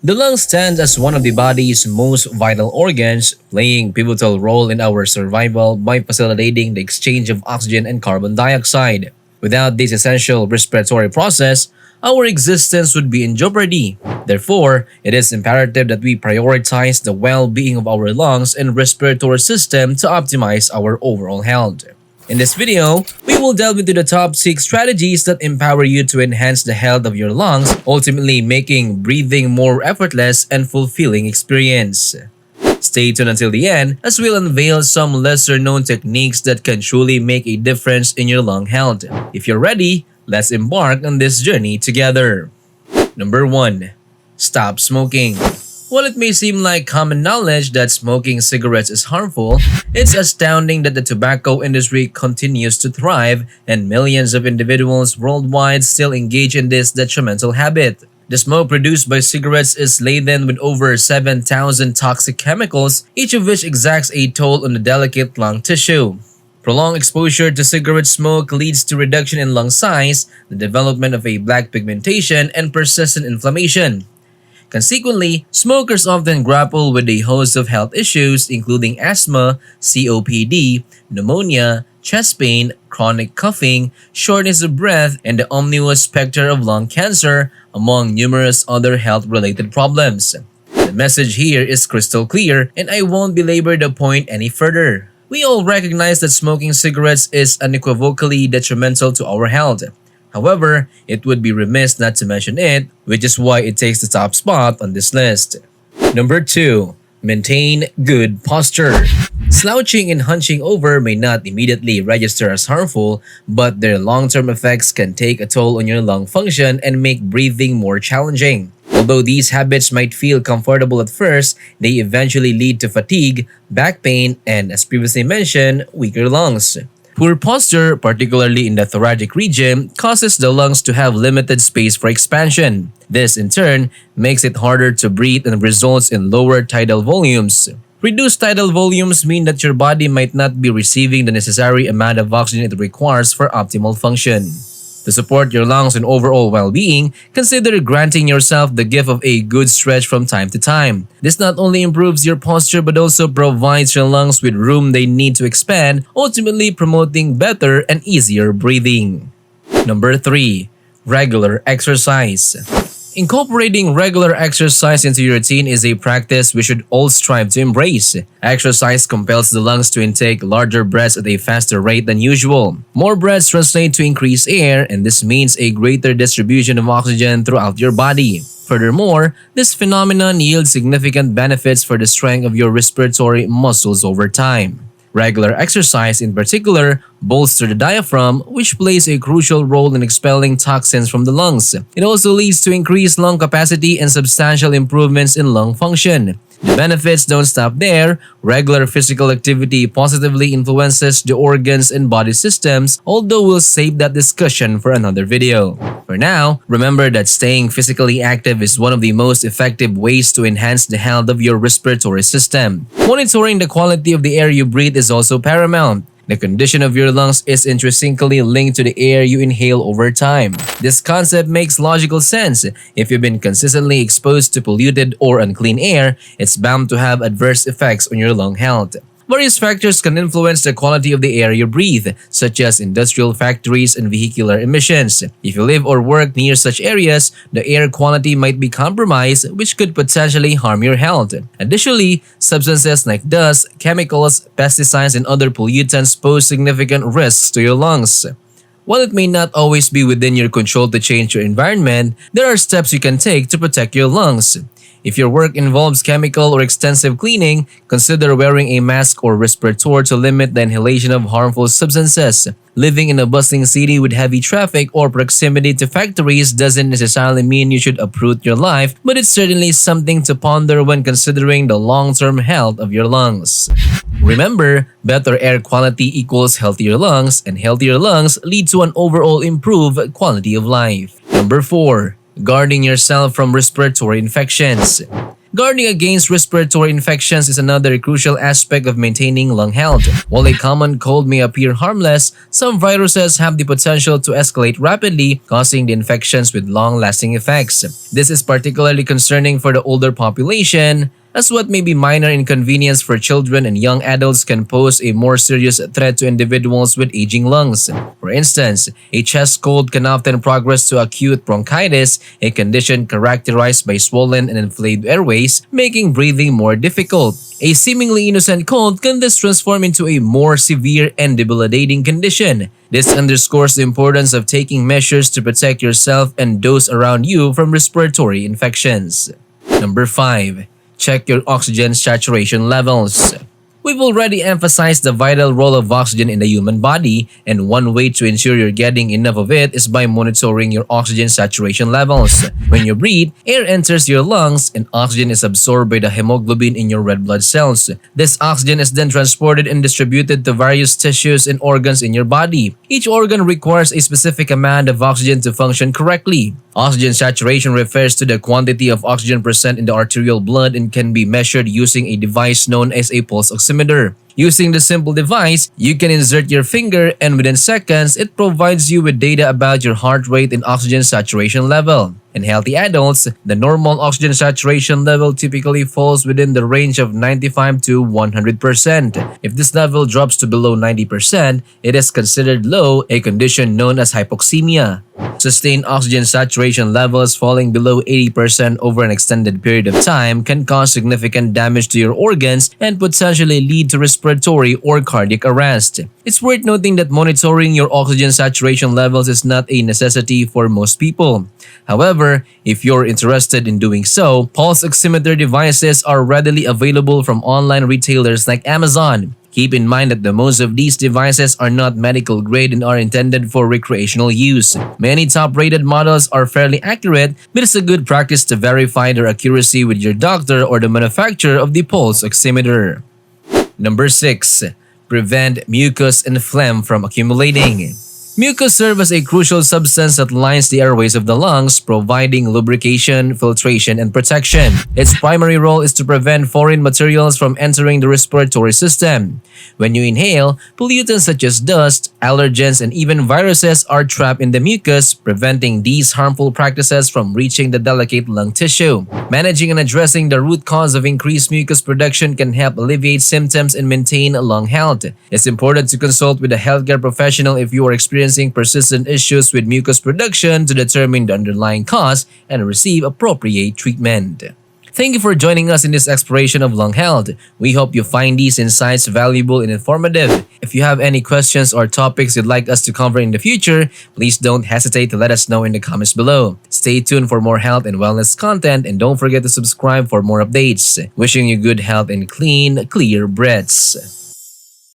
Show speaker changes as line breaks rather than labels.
The lung stands as one of the body's most vital organs, playing a pivotal role in our survival by facilitating the exchange of oxygen and carbon dioxide. Without this essential respiratory process, our existence would be in jeopardy. Therefore, it is imperative that we prioritize the well-being of our lungs and respiratory system to optimize our overall health. In this video, we will delve into the top 6 strategies that empower you to enhance the health of your lungs, ultimately making breathing more effortless and fulfilling experience. Stay tuned until the end as we'll unveil some lesser-known techniques that can truly make a difference in your lung health. If you're ready, let's embark on this journey together. Number 1. Stop smoking. While it may seem like common knowledge that smoking cigarettes is harmful, it's astounding that the tobacco industry continues to thrive and millions of individuals worldwide still engage in this detrimental habit. The smoke produced by cigarettes is laden with over 7,000 toxic chemicals, each of which exacts a toll on the delicate lung tissue. Prolonged exposure to cigarette smoke leads to reduction in lung size, the development of a black pigmentation, and persistent inflammation. Consequently, smokers often grapple with a host of health issues including asthma, COPD, pneumonia, chest pain, chronic coughing, shortness of breath, and the omnivorous specter of lung cancer, among numerous other health-related problems. The message here is crystal clear, and I won't belabor the point any further. We all recognize that smoking cigarettes is unequivocally detrimental to our health. However, it would be remiss not to mention it, which is why it takes the top spot on this list. Number 2. Maintain good posture. Slouching and hunching over may not immediately register as harmful, but their long-term effects can take a toll on your lung function and make breathing more challenging. Although these habits might feel comfortable at first, they eventually lead to fatigue, back pain, and as previously mentioned, weaker lungs. Poor posture, particularly in the thoracic region, causes the lungs to have limited space for expansion. This, in turn, makes it harder to breathe and results in lower tidal volumes. Reduced tidal volumes mean that your body might not be receiving the necessary amount of oxygen it requires for optimal function. To support your lungs and overall well-being, consider granting yourself the gift of a good stretch from time to time. This not only improves your posture but also provides your lungs with room they need to expand, ultimately promoting better and easier breathing. Number 3. Regular exercise. Incorporating regular exercise into your routine is a practice we should all strive to embrace. Exercise compels the lungs to intake larger breaths at a faster rate than usual. More breaths translate to increased air, and this means a greater distribution of oxygen throughout your body. Furthermore, this phenomenon yields significant benefits for the strength of your respiratory muscles over time. Regular exercise in particular bolsters the diaphragm, which plays a crucial role in expelling toxins from the lungs. It also leads to increased lung capacity and substantial improvements in lung function. The benefits don't stop there. Regular physical activity positively influences the organs and body systems, although we'll save that discussion for another video. For now, remember that staying physically active is one of the most effective ways to enhance the health of your respiratory system. Monitoring the quality of the air you breathe is also paramount. The condition of your lungs is intrinsically linked to the air you inhale over time. This concept makes logical sense. If you've been consistently exposed to polluted or unclean air, it's bound to have adverse effects on your lung health. Various factors can influence the quality of the air you breathe, such as industrial factories and vehicular emissions. If you live or work near such areas, the air quality might be compromised, which could potentially harm your health. Additionally, substances like dust, chemicals, pesticides, and other pollutants pose significant risks to your lungs. While it may not always be within your control to change your environment, there are steps you can take to protect your lungs. If your work involves chemical or extensive cleaning, consider wearing a mask or respirator to limit the inhalation of harmful substances. Living in a bustling city with heavy traffic or proximity to factories doesn't necessarily mean you should uproot your life, but it's certainly something to ponder when considering the long-term health of your lungs. Remember, better air quality equals healthier lungs, and healthier lungs lead to an overall improved quality of life. Number 4. Guarding yourself from respiratory infections. Guarding against respiratory infections is another crucial aspect of maintaining lung health. While a common cold may appear harmless, some viruses have the potential to escalate rapidly, causing the infections with long-lasting effects. This is particularly concerning for the older population, as what may be minor inconvenience for children and young adults can pose a more serious threat to individuals with aging lungs. For instance, a chest cold can often progress to acute bronchitis, a condition characterized by swollen and inflamed airways, making breathing more difficult. A seemingly innocent cold can thus transform into a more severe and debilitating condition. This underscores the importance of taking measures to protect yourself and those around you from respiratory infections. Number 5. Check your oxygen saturation levels. We've already emphasized the vital role of oxygen in the human body, and one way to ensure you're getting enough of it is by monitoring your oxygen saturation levels. When you breathe, air enters your lungs and oxygen is absorbed by the hemoglobin in your red blood cells. This oxygen is then transported and distributed to various tissues and organs in your body. Each organ requires a specific amount of oxygen to function correctly. Oxygen saturation refers to the quantity of oxygen present in the arterial blood and can be measured using a device known as a pulse oximeter. Using the simple device, you can insert your finger and within seconds, it provides you with data about your heart rate and oxygen saturation level. In healthy adults, the normal oxygen saturation level typically falls within the range of 95 to 100%. If this level drops to below 90%, it is considered low, a condition known as hypoxemia. Sustained oxygen saturation levels falling below 80% over an extended period of time can cause significant damage to your organs and potentially lead to respiratory or cardiac arrest. It's worth noting that monitoring your oxygen saturation levels is not a necessity for most people. However, if you're interested in doing so, pulse oximeter devices are readily available from online retailers like Amazon. Keep in mind that most of these devices are not medical grade and are intended for recreational use. Many top-rated models are fairly accurate, but it's a good practice to verify their accuracy with your doctor or the manufacturer of the pulse oximeter. Number 6. Prevent mucus and phlegm from accumulating. Mucus serves as a crucial substance that lines the airways of the lungs, providing lubrication, filtration, and protection. Its primary role is to prevent foreign materials from entering the respiratory system. When you inhale, pollutants such as dust, allergens, and even viruses are trapped in the mucus, preventing these harmful practices from reaching the delicate lung tissue. Managing and addressing the root cause of increased mucus production can help alleviate symptoms and maintain lung health. It's important to consult with a healthcare professional if you are experiencing persistent issues with mucus production to determine the underlying cause and receive appropriate treatment. Thank you for joining us in this exploration of lung health. We hope you find these insights valuable and informative. If you have any questions or topics you'd like us to cover in the future, please don't hesitate to let us know in the comments below. Stay tuned for more health and wellness content and don't forget to subscribe for more updates. Wishing you good health and clean, clear breaths.